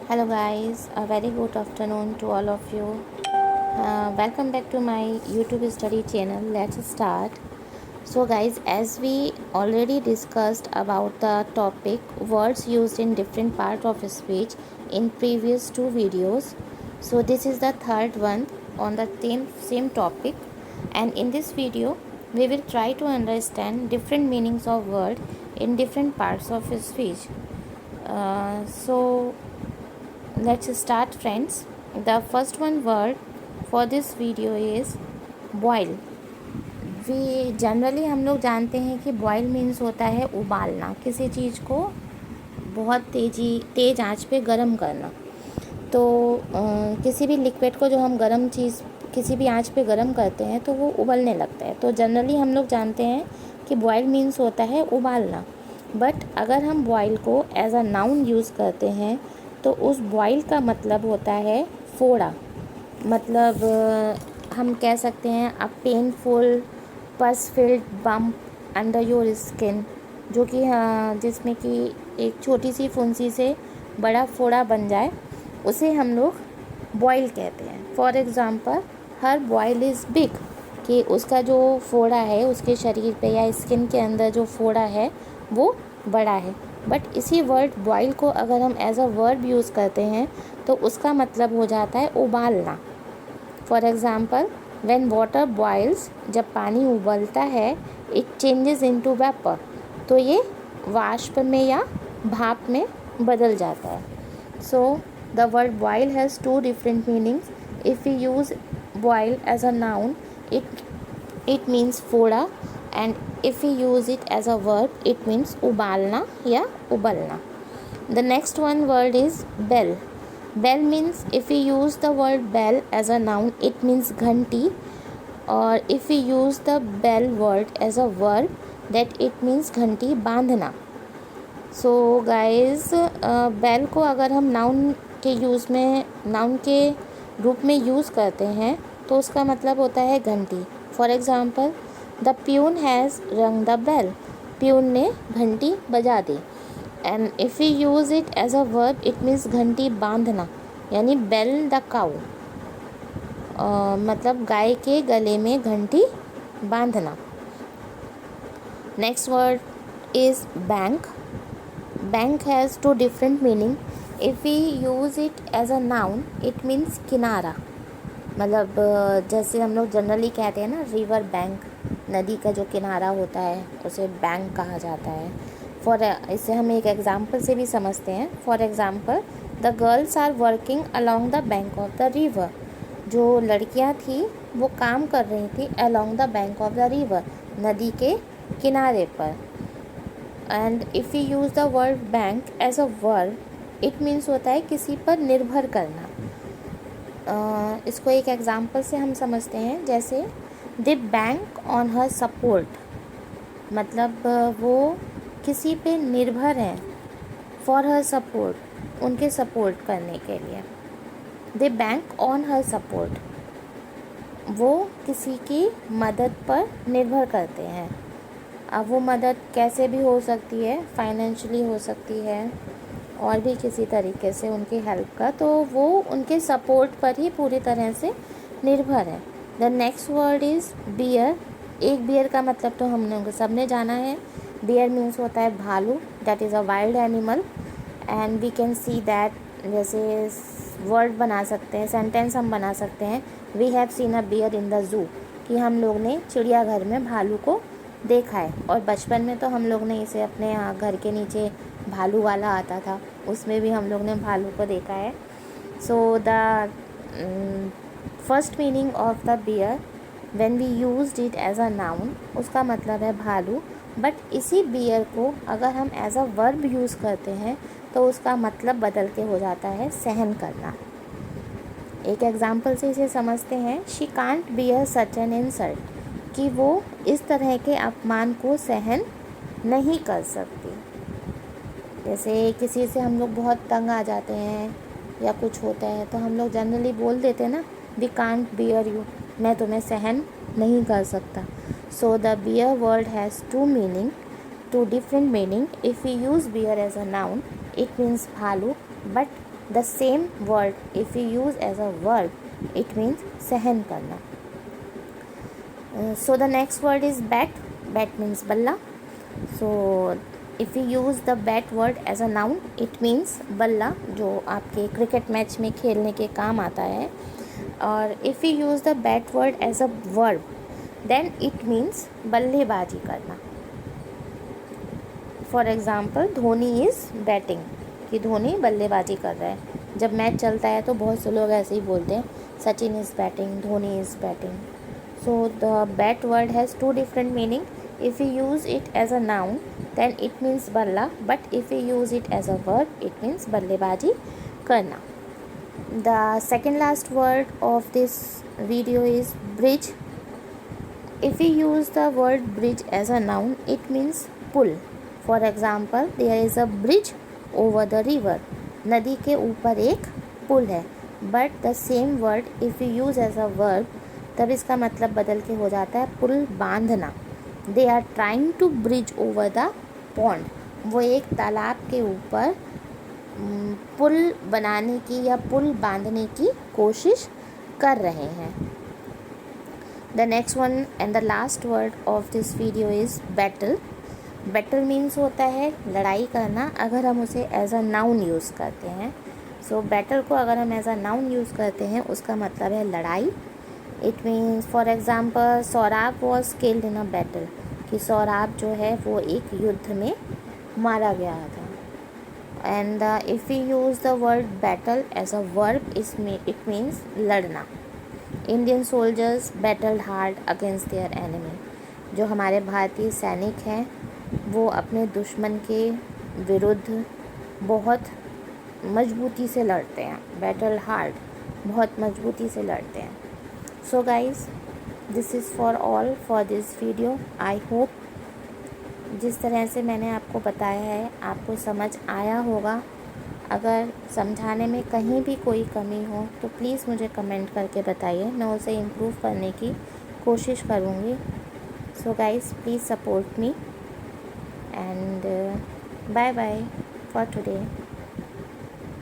Hello guys, a very good afternoon to all of you. Welcome back to my YouTube study channel. Let's start. So guys, as we already discussed about the topic words used in different parts of speech in previous two videos. So this is the third one on the same topic, and in this video we will try to understand different meanings of word in different parts of speech. So let's start friends. The first one word for this video is boil. We generally हम लोग जानते हैं कि boil means होता है उबालना, किसी चीज़ को बहुत तेज़ आंच पे गरम करना। तो किसी भी लिक्विड को जो हम गरम चीज़ किसी भी आंच पे गरम करते हैं तो वो उबलने लगता है। तो जनरली हम लोग जानते हैं कि बॉयल मीन्स होता है उबालना। बट अगर हम बॉयल को एज अ नाउन यूज़ करते हैं तो उस बॉयल का मतलब होता है फोड़ा। मतलब हम कह सकते हैं अ पेनफुल पस field bump under your skin, जो कि जिसमें कि एक छोटी सी फुंसी से बड़ा फोड़ा बन जाए, उसे हम लोग बॉयल कहते हैं। फॉर एग्ज़ाम्पल हर बॉयल इज़ बिग, कि उसका जो फोड़ा है उसके शरीर पे या स्किन के अंदर जो फोड़ा है वो बड़ा है। बट इसी वर्ड बॉयल को अगर हम एज अ वर्ब यूज़ करते हैं तो उसका मतलब हो जाता है उबालना। For example when water boils, जब पानी उबलता है, इट चेंजेस इनटू वेपर, तो ये वाष्प में या भाप में बदल जाता है। So the word boil has two different meanings. If you use boil as a noun it means फोड़ा, and if we use it as a verb it means उबालना या उबलना. The next one word is bell. Bell means, if we use the word bell as a noun it means घंटी, और if we use the bell word as a verb that it means घंटी बांधना. So guys, bell को अगर हम noun के रूप में यूज़ करते हैं तो उसका मतलब होता है घंटी। For example the peon has rung the bell, peon ने घंटी बजा दी। And if you use it as a verb it means घंटी बांधना, यानी बेल द काऊ, मतलब गाय के गले में घंटी बांधना। Next word is bank. Bank has two different meaning. If we use it as a noun it means किनारा, मतलब जैसे हम लोग जनरली कहते हैं ना रिवर बैंक, नदी का जो किनारा होता है उसे बैंक कहा जाता है। इसे हम एक एग्ज़ाम्पल से भी समझते हैं। For example the girls are working along the bank of the river, जो लड़कियां थी वो काम कर रही थी along the bank of the river, नदी के किनारे पर। And if you use the word bank as a verb it means होता है किसी पर निर्भर करना। इसको एक एग्ज़ाम्पल से हम समझते हैं, जैसे दे बैंक ऑन हर सपोर्ट, मतलब वो किसी पे निर्भर हैं, फॉर हर सपोर्ट, उनके सपोर्ट करने के लिए। दे बैंक ऑन हर सपोर्ट, वो किसी की मदद पर निर्भर करते हैं। अब वो मदद कैसे भी हो सकती है, फाइनेंशियली हो सकती है और भी किसी तरीके से उनकी हेल्प का, तो वो उनके सपोर्ट पर ही पूरी तरह से निर्भर है। The next word is bear. एक बियर का मतलब तो हम लोग सबने जाना है. बियर मीन्स होता है भालू, that is a wild animal, and we can see that, जैसे वर्ड बना सकते हैं, सेंटेंस हम बना सकते हैं, we have seen a bear in the zoo, कि हम लोग ने चिड़ियाघर में भालू को देखा है। और बचपन में तो हम लोग ने इसे अपने यहाँ घर के नीचे भालू वाला आता था, उसमें भी हम लोग ने भालू को देखा है। So the first meaning of the bear when we used it as a noun, उसका मतलब है भालू। बट इसी बियर को अगर हम एज अ वर्ब यूज़ करते हैं तो उसका मतलब बदल के हो जाता है सहन करना। एक एग्ज़ाम्पल से इसे समझते हैं. She can't beer such an insult, कि वो इस तरह के अपमान को सहन नहीं कर सकती। जैसे किसी से हम लोग बहुत तंग आ जाते हैं या कुछ होता है तो हम लोग जनरली बोल देते हैं ना, वी कांट बियर यू, मैं तुम्हें सहन नहीं कर सकता. So the bear word has two different meaning. If you use bear as a noun it means भालू, but the same word if you use as a verb, it means सहन करना. So the next word is bat. Bat means balla. So if you use the bat word as a noun, it means बल्ला, जो आपके cricket match में खेलने के काम आता है. और if you use the bat word as a verb, then it means बल्लेबाजी करना. For example Dhoni is batting, कि धोनी बल्लेबाजी कर रहा है. जब मैच चलता है तो बहुत से लोग ऐसे ही बोलते हैं, Sachin is batting, Dhoni is batting. So the bat word has two different meaning. If you use it as a noun then it means balla, but if we use it as a verb, it means बल्लेबाजी करना. The second last word of this video is bridge. If we use the word bridge as a noun, it means pull. For example, there is a bridge over the river. नदी के ऊपर एक पुल है. But the same word if we use as a verb, तब इसका मतलब बदल के हो जाता है पुल बांधना. They are trying to bridge over the pond. वो एक तालाब के ऊपर पुल बनाने की या पुल बांधने की कोशिश कर रहे हैं. The next one and the last word of this video is battle. Battle means होता है लड़ाई करना, अगर हम उसे एज अ नाउन यूज़ करते हैं. सो बैटल को अगर हम एज अ नाउन यूज़ करते हैं, उसका मतलब है लड़ाई. It means for example Saurabh was killed in a battle, कि सौराब जो है वो एक युद्ध में मारा गया था. And if you use the word battle as a verb, इसमें इट मीन्स लड़ना. Indian soldiers battled hard against their enemy. जो हमारे भारतीय सैनिक हैं वो अपने दुश्मन के विरुद्ध बहुत मजबूती से लड़ते हैं. बैटल हार्ड, बहुत मजबूती से लड़ते हैं. So guys, this is for all for this video. I hope जिस तरह से मैंने आपको बताया है आपको समझ आया होगा. अगर समझाने में कहीं भी कोई कमी हो तो प्लीज़ मुझे कमेंट करके बताइए, मैं उसे इम्प्रूव करने की कोशिश करूँगी. So guys, please support me and bye bye for today.